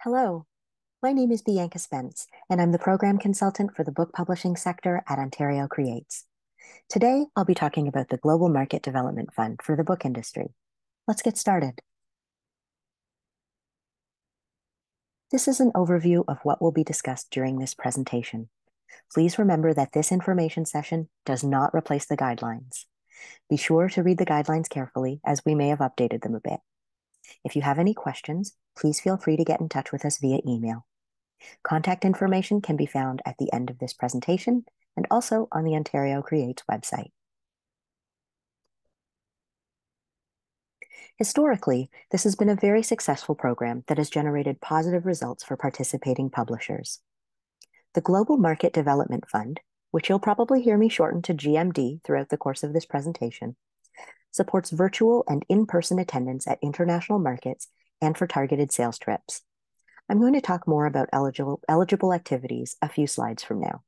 Hello, my name is Bianca Spence, and I'm the program consultant for the book publishing sector at Ontario Creates. Today, I'll be talking about the Global Market Development Fund for the book industry. Let's get started. This is an overview of what will be discussed during this presentation. Please remember that this information session does not replace the guidelines. Be sure to read the guidelines carefully, as we may have updated them a bit. If you have any questions, please feel free to get in touch with us via email. Contact information can be found at the end of this presentation and also on the Ontario Creates website. Historically, this has been a very successful program that has generated positive results for participating publishers. The Global Market Development Fund, which you'll probably hear me shorten to GMD throughout the course of this presentation, supports virtual and in-person attendance at international markets and for targeted sales trips. I'm going to talk more about eligible activities a few slides from now.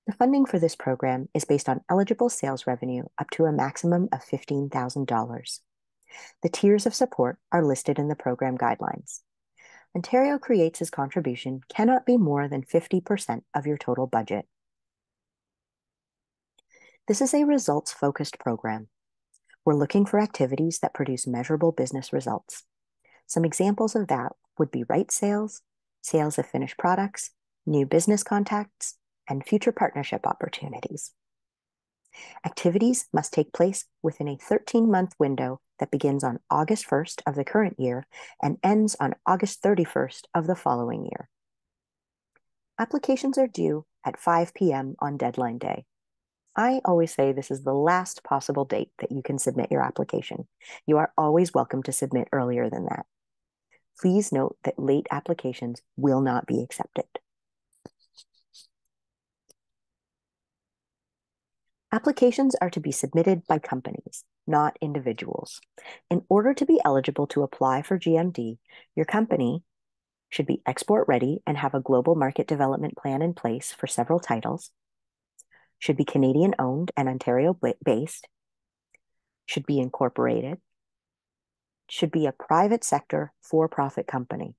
The funding for this program is based on eligible sales revenue up to a maximum of $15,000. The tiers of support are listed in the program guidelines. Ontario Creates' contribution cannot be more than 50% of your total budget. This is a results-focused program. We're looking for activities that produce measurable business results. Some examples of that would be right sales, sales of finished products, new business contacts, and future partnership opportunities. Activities must take place within a 13-month window that begins on August 1st of the current year and ends on August 31st of the following year. Applications are due at 5 p.m. on deadline day. I always say this is the last possible date that you can submit your application. You are always welcome to submit earlier than that. Please note that late applications will not be accepted. Applications are to be submitted by companies, not individuals. In order to be eligible to apply for GMD, your company should be export ready and have a global market development plan in place for several titles, should be Canadian owned and Ontario based, should be incorporated, should be a private sector for-profit company.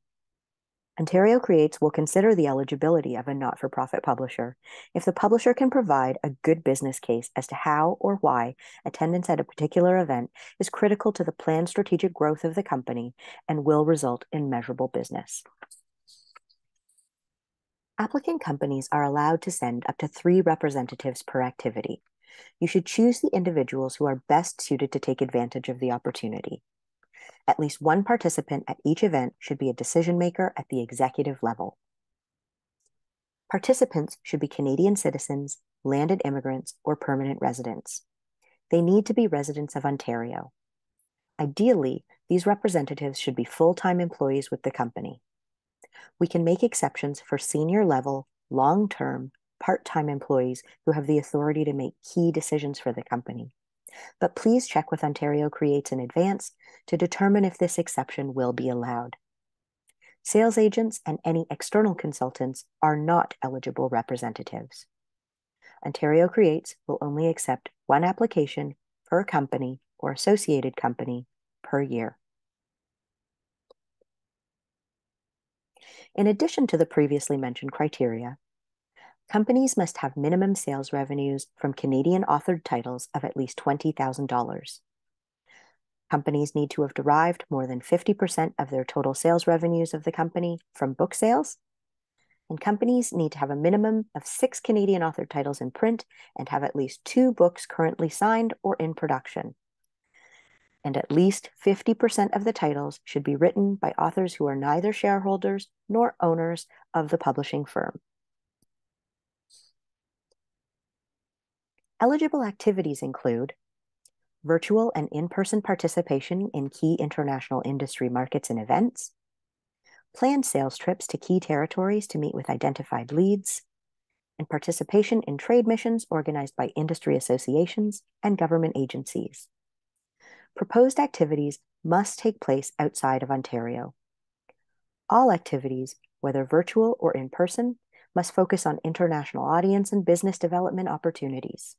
Ontario Creates will consider the eligibility of a not-for-profit publisher if the publisher can provide a good business case as to how or why attendance at a particular event is critical to the planned strategic growth of the company and will result in measurable business. Applicant companies are allowed to send up to 3 representatives per activity. You should choose the individuals who are best suited to take advantage of the opportunity. At least one participant at each event should be a decision maker at the executive level. Participants should be Canadian citizens, landed immigrants, or permanent residents. They need to be residents of Ontario. Ideally, these representatives should be full-time employees with the company. We can make exceptions for senior level, long-term, part-time employees who have the authority to make key decisions for the company. But please check with Ontario Creates in advance to determine if this exception will be allowed. Sales agents and any external consultants are not eligible representatives. Ontario Creates will only accept 1 application per company or associated company per year. In addition to the previously mentioned criteria, companies must have minimum sales revenues from Canadian authored titles of at least $20,000. Companies need to have derived more than 50% of their total sales revenues of the company from book sales, and companies need to have a minimum of 6 Canadian authored titles in print and have at least 2 books currently signed or in production. And at least 50% of the titles should be written by authors who are neither shareholders nor owners of the publishing firm. Eligible activities include virtual and in-person participation in key international industry markets and events, planned sales trips to key territories to meet with identified leads, and participation in trade missions organized by industry associations and government agencies. Proposed activities must take place outside of Ontario. All activities, whether virtual or in person, must focus on international audience and business development opportunities.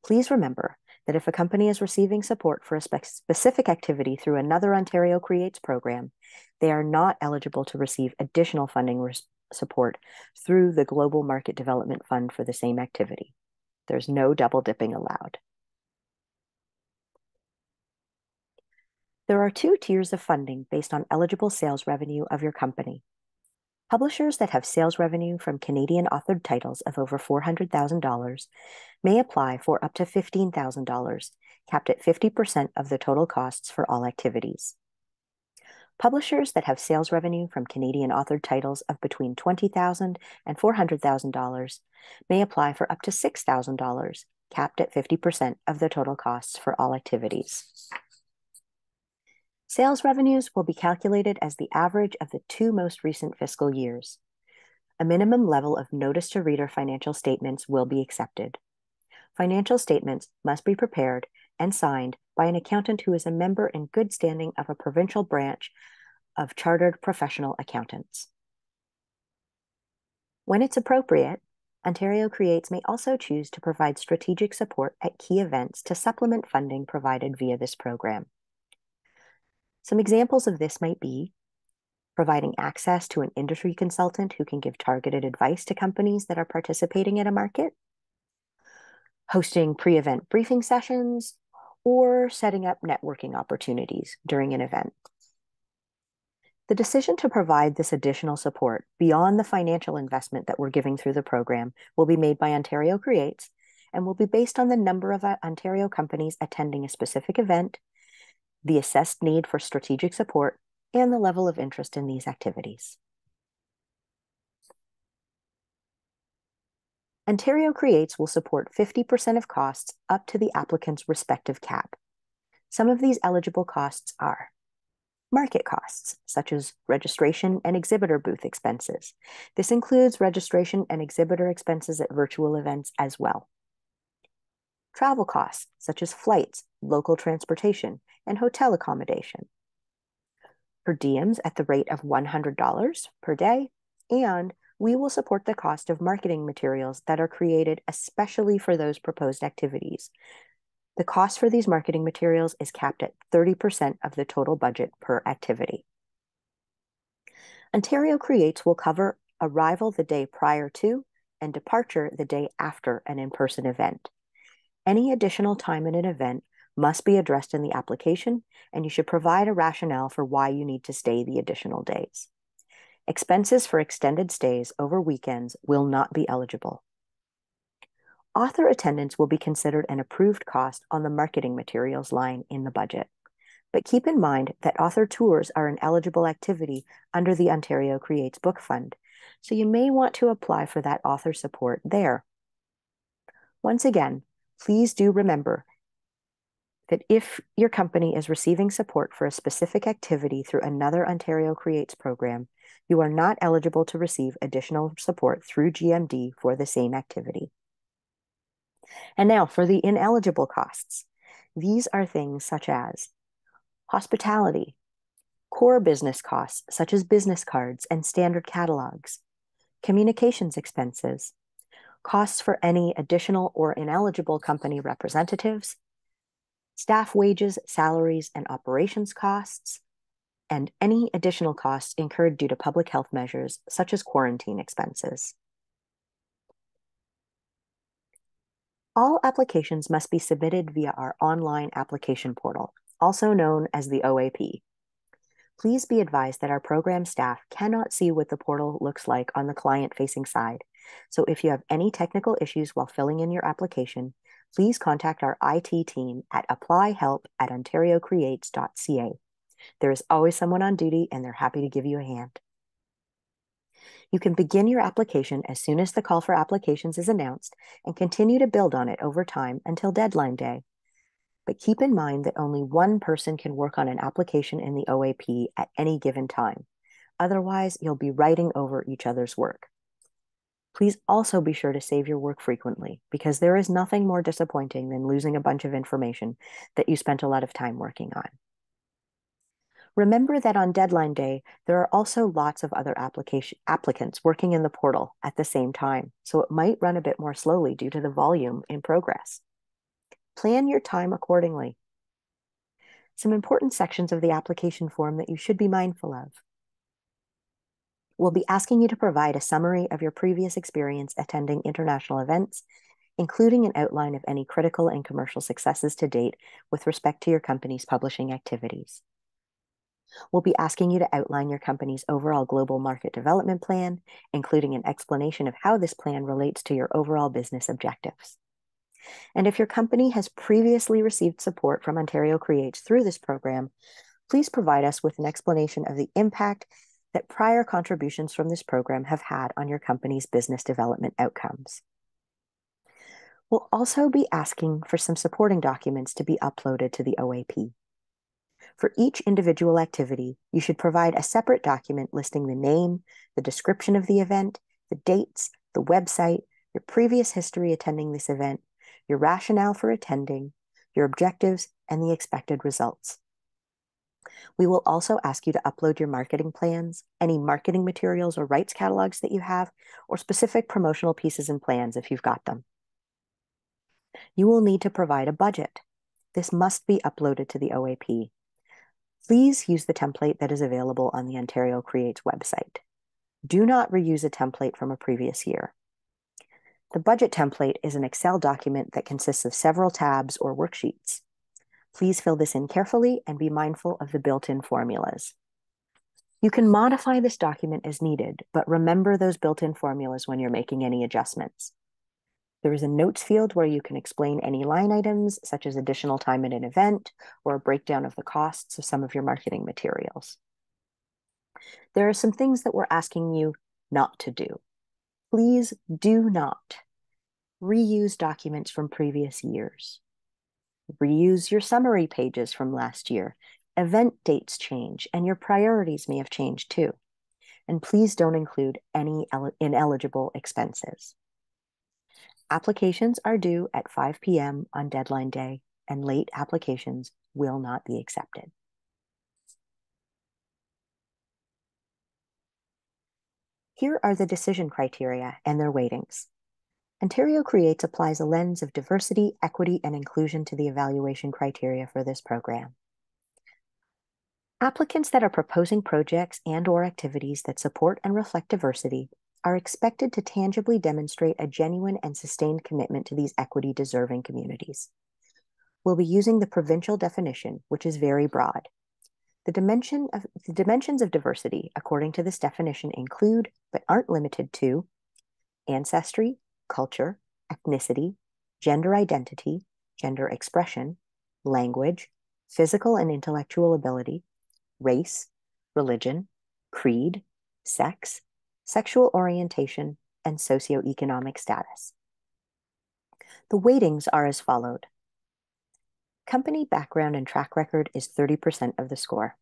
Please remember that if a company is receiving support for a specific activity through another Ontario Creates program, they are not eligible to receive additional funding support through the Global Market Development Fund for the same activity. There's no double dipping allowed. There are two tiers of funding based on eligible sales revenue of your company. Publishers that have sales revenue from Canadian authored titles of over $400,000 may apply for up to $15,000, capped at 50% of the total costs for all activities. Publishers that have sales revenue from Canadian authored titles of between $20,000 and $400,000 may apply for up to $6,000, capped at 50% of the total costs for all activities. Sales revenues will be calculated as the average of the two most recent fiscal years. A minimum level of notice to reader financial statements will be accepted. Financial statements must be prepared and signed by an accountant who is a member in good standing of a provincial branch of Chartered Professional Accountants. When it's appropriate, Ontario Creates may also choose to provide strategic support at key events to supplement funding provided via this program. Some examples of this might be providing access to an industry consultant who can give targeted advice to companies that are participating in a market, hosting pre-event briefing sessions, or setting up networking opportunities during an event. The decision to provide this additional support beyond the financial investment that we're giving through the program will be made by Ontario Creates and will be based on the number of Ontario companies attending a specific event, the assessed need for strategic support, and the level of interest in these activities. Ontario Creates will support 50% of costs up to the applicant's respective cap. Some of these eligible costs are market costs, such as registration and exhibitor booth expenses. This includes registration and exhibitor expenses at virtual events as well. Travel costs, such as flights, local transportation, and hotel accommodation. Per diems at the rate of $100 per day, and we will support the cost of marketing materials that are created especially for those proposed activities. The cost for these marketing materials is capped at 30% of the total budget per activity. Ontario Creates will cover arrival the day prior to and departure the day after an in-person event. Any additional time in an event must be addressed in the application, and you should provide a rationale for why you need to stay the additional days. Expenses for extended stays over weekends will not be eligible. Author attendance will be considered an approved cost on the marketing materials line in the budget. But keep in mind that author tours are an eligible activity under the Ontario Creates Book Fund, so you may want to apply for that author support there. Once again, please do remember that if your company is receiving support for a specific activity through another Ontario Creates program, you are not eligible to receive additional support through GMD for the same activity. And now for the ineligible costs. These are things such as hospitality, core business costs such as business cards and standard catalogs, communications expenses, costs for any additional or ineligible company representatives, staff wages, salaries, and operations costs, and any additional costs incurred due to public health measures such as quarantine expenses. All applications must be submitted via our online application portal, also known as the OAP. Please be advised that our program staff cannot see what the portal looks like on the client-facing side. So if you have any technical issues while filling in your application, please contact our IT team at applyhelp@ontariocreates.ca. There is always someone on duty, and they're happy to give you a hand. You can begin your application as soon as the call for applications is announced and continue to build on it over time until deadline day. But keep in mind that only one person can work on an application in the OAP at any given time. Otherwise, you'll be writing over each other's work. Please also be sure to save your work frequently, because there is nothing more disappointing than losing a bunch of information that you spent a lot of time working on. Remember that on deadline day, there are also lots of other applicants working in the portal at the same time, so it might run a bit more slowly due to the volume in progress. Plan your time accordingly. Some important sections of the application form that you should be mindful of. We'll be asking you to provide a summary of your previous experience attending international events, including an outline of any critical and commercial successes to date with respect to your company's publishing activities. We'll be asking you to outline your company's overall global market development plan, including an explanation of how this plan relates to your overall business objectives. And if your company has previously received support from Ontario Creates through this program, please provide us with an explanation of the impact that prior contributions from this program have had on your company's business development outcomes. We'll also be asking for some supporting documents to be uploaded to the OAP. For each individual activity, you should provide a separate document listing the name, the description of the event, the dates, the website, your previous history attending this event, your rationale for attending, your objectives, and the expected results. We will also ask you to upload your marketing plans, any marketing materials or rights catalogs that you have, or specific promotional pieces and plans if you've got them. You will need to provide a budget. This must be uploaded to the OAP. Please use the template that is available on the Ontario Creates website. Do not reuse a template from a previous year. The budget template is an Excel document that consists of several tabs or worksheets. Please fill this in carefully and be mindful of the built-in formulas. You can modify this document as needed, but remember those built-in formulas when you're making any adjustments. There is a notes field where you can explain any line items, such as additional time at an event or a breakdown of the costs of some of your marketing materials. There are some things that we're asking you not to do. Please do not reuse documents from previous years. Reuse your summary pages from last year. Event dates change, and your priorities may have changed too. And please don't include any ineligible expenses. Applications are due at 5 p.m. on deadline day, and late applications will not be accepted. Here are the decision criteria and their weightings. Ontario Creates applies a lens of diversity, equity, and inclusion to the evaluation criteria for this program. Applicants that are proposing projects and/or activities that support and reflect diversity are expected to tangibly demonstrate a genuine and sustained commitment to these equity-deserving communities. We'll be using the provincial definition, which is very broad. The dimensions of diversity, according to this definition, include, but aren't limited to, ancestry, culture, ethnicity, gender identity, gender expression, language, physical and intellectual ability, race, religion, creed, sex, sexual orientation, and socioeconomic status. The weightings are as followed. Company background and track record is 30% of the score.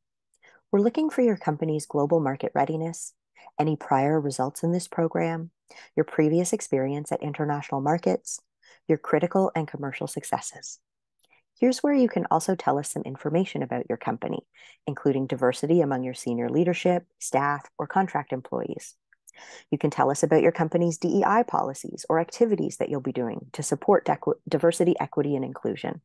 We're looking for your company's global market readiness, any prior results in this program, your previous experience at international markets, your critical and commercial successes. Here's where you can also tell us some information about your company, including diversity among your senior leadership, staff, or contract employees. You can tell us about your company's DEI policies or activities that you'll be doing to support diversity, equity, and inclusion.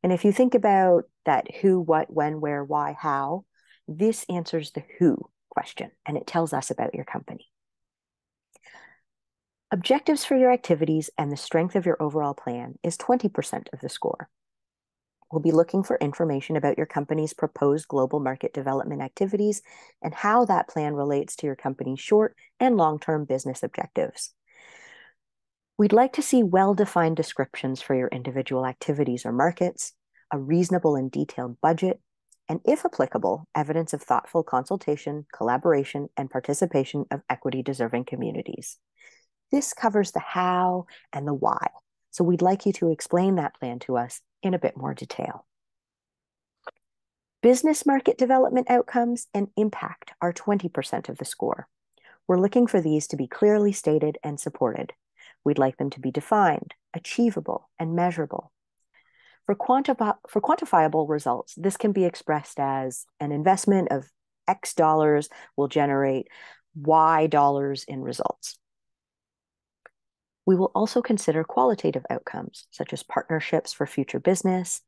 And if you think about that who, what, when, where, why, how, this answers the who question, and it tells us about your company. Objectives for your activities and the strength of your overall plan is 20% of the score. We'll be looking for information about your company's proposed global market development activities and how that plan relates to your company's short and long-term business objectives. We'd like to see well-defined descriptions for your individual activities or markets, a reasonable and detailed budget, and if applicable, evidence of thoughtful consultation, collaboration, and participation of equity-deserving communities. This covers the how and the why, so we'd like you to explain that plan to us in a bit more detail. Business market development outcomes and impact are 20% of the score. We're looking for these to be clearly stated and supported. We'd like them to be defined, achievable, and measurable. For quantifiable results, this can be expressed as an investment of X dollars will generate Y dollars in results. We will also consider qualitative outcomes, such as partnerships for future business,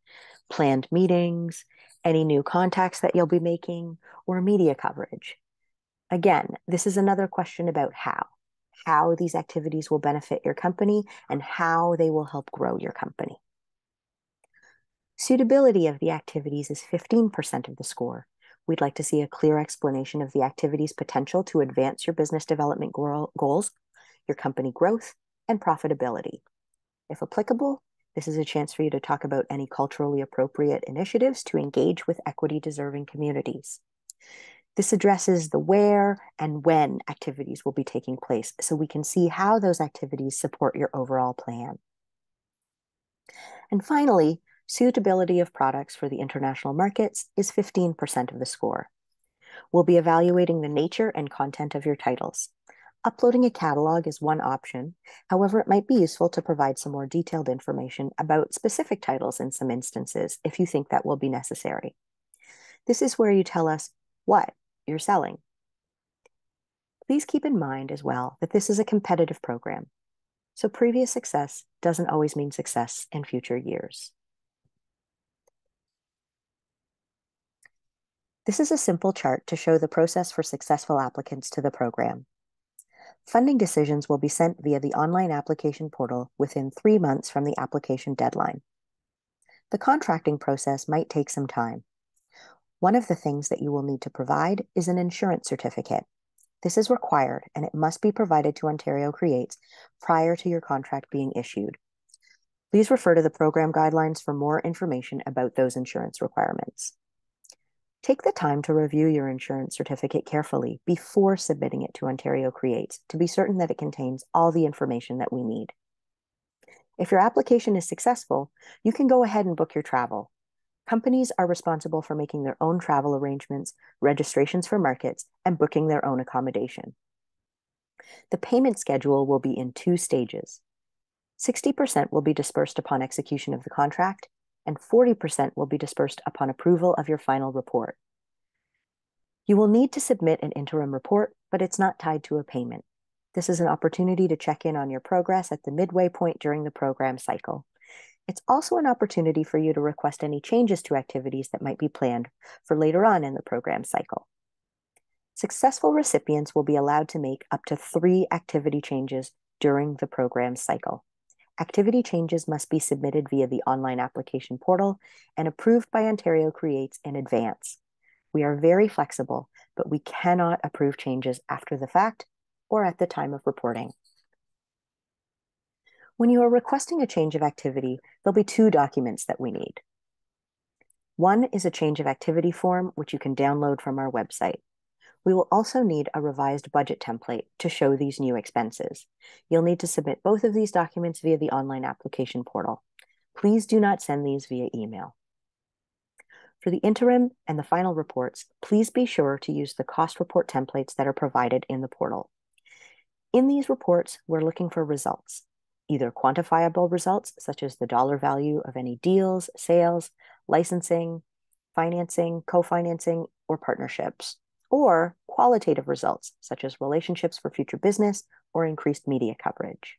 planned meetings, any new contacts that you'll be making, or media coverage. Again, this is another question about how these activities will benefit your company and how they will help grow your company. Suitability of the activities is 15% of the score. We'd like to see a clear explanation of the activity's potential to advance your business development goals, your company growth, and profitability. If applicable, this is a chance for you to talk about any culturally appropriate initiatives to engage with equity-deserving communities. This addresses the where and when activities will be taking place, so we can see how those activities support your overall plan. And finally, suitability of products for the international markets is 15% of the score. We'll be evaluating the nature and content of your titles. Uploading a catalog is one option. However, it might be useful to provide some more detailed information about specific titles in some instances if you think that will be necessary. This is where you tell us what you're selling. Please keep in mind as well that this is a competitive program, so previous success doesn't always mean success in future years. This is a simple chart to show the process for successful applicants to the program. Funding decisions will be sent via the online application portal within 3 months from the application deadline. The contracting process might take some time. One of the things that you will need to provide is an insurance certificate. This is required, and it must be provided to Ontario Creates prior to your contract being issued. Please refer to the program guidelines for more information about those insurance requirements. Take the time to review your insurance certificate carefully before submitting it to Ontario Creates to be certain that it contains all the information that we need. If your application is successful, you can go ahead and book your travel. Companies are responsible for making their own travel arrangements, registrations for markets, and booking their own accommodation. The payment schedule will be in 2 stages. 60% will be dispersed upon execution of the contract, and 40% will be dispersed upon approval of your final report. You will need to submit an interim report, but it's not tied to a payment. This is an opportunity to check in on your progress at the midway point during the program cycle. It's also an opportunity for you to request any changes to activities that might be planned for later on in the program cycle. Successful recipients will be allowed to make up to 3 activity changes during the program cycle. Activity changes must be submitted via the online application portal and approved by Ontario Creates in advance. We are very flexible, but we cannot approve changes after the fact or at the time of reporting. When you are requesting a change of activity, there'll be 2 documents that we need. One is a change of activity form, which you can download from our website. We will also need a revised budget template to show these new expenses. You'll need to submit both of these documents via the online application portal. Please do not send these via email. For the interim and the final reports, please be sure to use the cost report templates that are provided in the portal. In these reports, we're looking for results, either quantifiable results, such as the dollar value of any deals, sales, licensing, financing, co-financing, or partnerships, or qualitative results, such as relationships for future business or increased media coverage.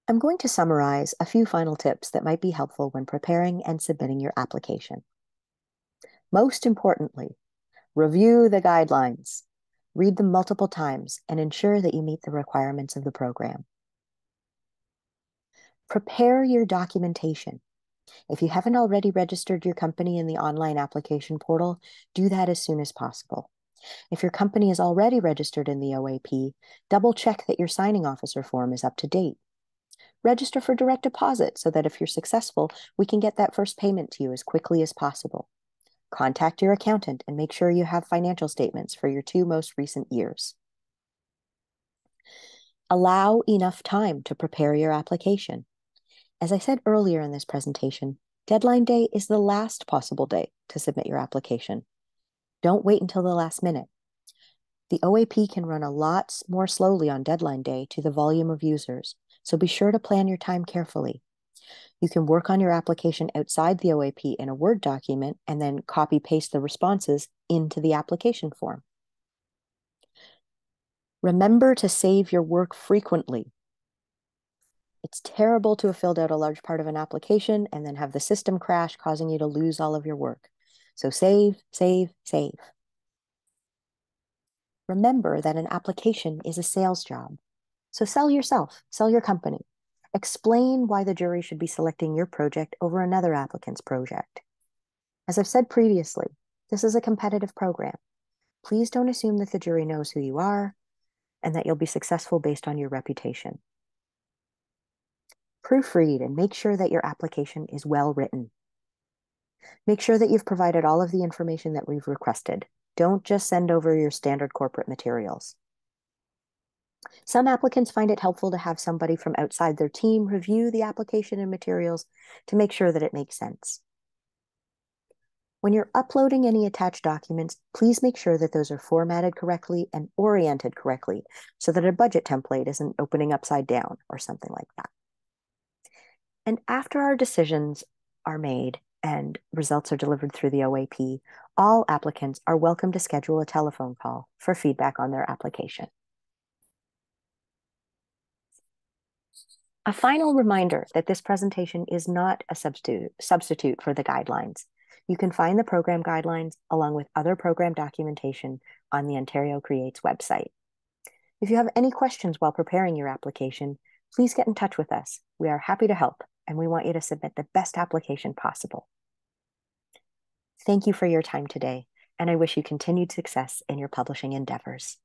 I'm going to summarize a few final tips that might be helpful when preparing and submitting your application. Most importantly, review the guidelines. Read them multiple times and ensure that you meet the requirements of the program. Prepare your documentation. If you haven't already registered your company in the online application portal, do that as soon as possible. If your company is already registered in the OAP, double check that your signing officer form is up to date. Register for direct deposit so that if you're successful, we can get that first payment to you as quickly as possible. Contact your accountant and make sure you have financial statements for your 2 most recent years. Allow enough time to prepare your application. As I said earlier in this presentation, deadline day is the last possible day to submit your application. Don't wait until the last minute. The OAP can run a lot more slowly on deadline day to the volume of users, so be sure to plan your time carefully. You can work on your application outside the OAP in a Word document and then copy-paste the responses into the application form. Remember to save your work frequently. It's terrible to have filled out a large part of an application and then have the system crash, causing you to lose all of your work. So save, save, save. Remember that an application is a sales job. So sell yourself, sell your company. Explain why the jury should be selecting your project over another applicant's project. As I've said previously, this is a competitive program. Please don't assume that the jury knows who you are and that you'll be successful based on your reputation. Proofread and make sure that your application is well written. Make sure that you've provided all of the information that we've requested. Don't just send over your standard corporate materials. Some applicants find it helpful to have somebody from outside their team review the application and materials to make sure that it makes sense. When you're uploading any attached documents, please make sure that those are formatted correctly and oriented correctly so that a budget template isn't opening upside down or something like that. And after our decisions are made and results are delivered through the OAP, all applicants are welcome to schedule a telephone call for feedback on their application. A final reminder that this presentation is not a substitute for the guidelines. You can find the program guidelines along with other program documentation on the Ontario Creates website. If you have any questions while preparing your application, please get in touch with us. We are happy to help, and we want you to submit the best application possible. Thank you for your time today, and I wish you continued success in your publishing endeavors.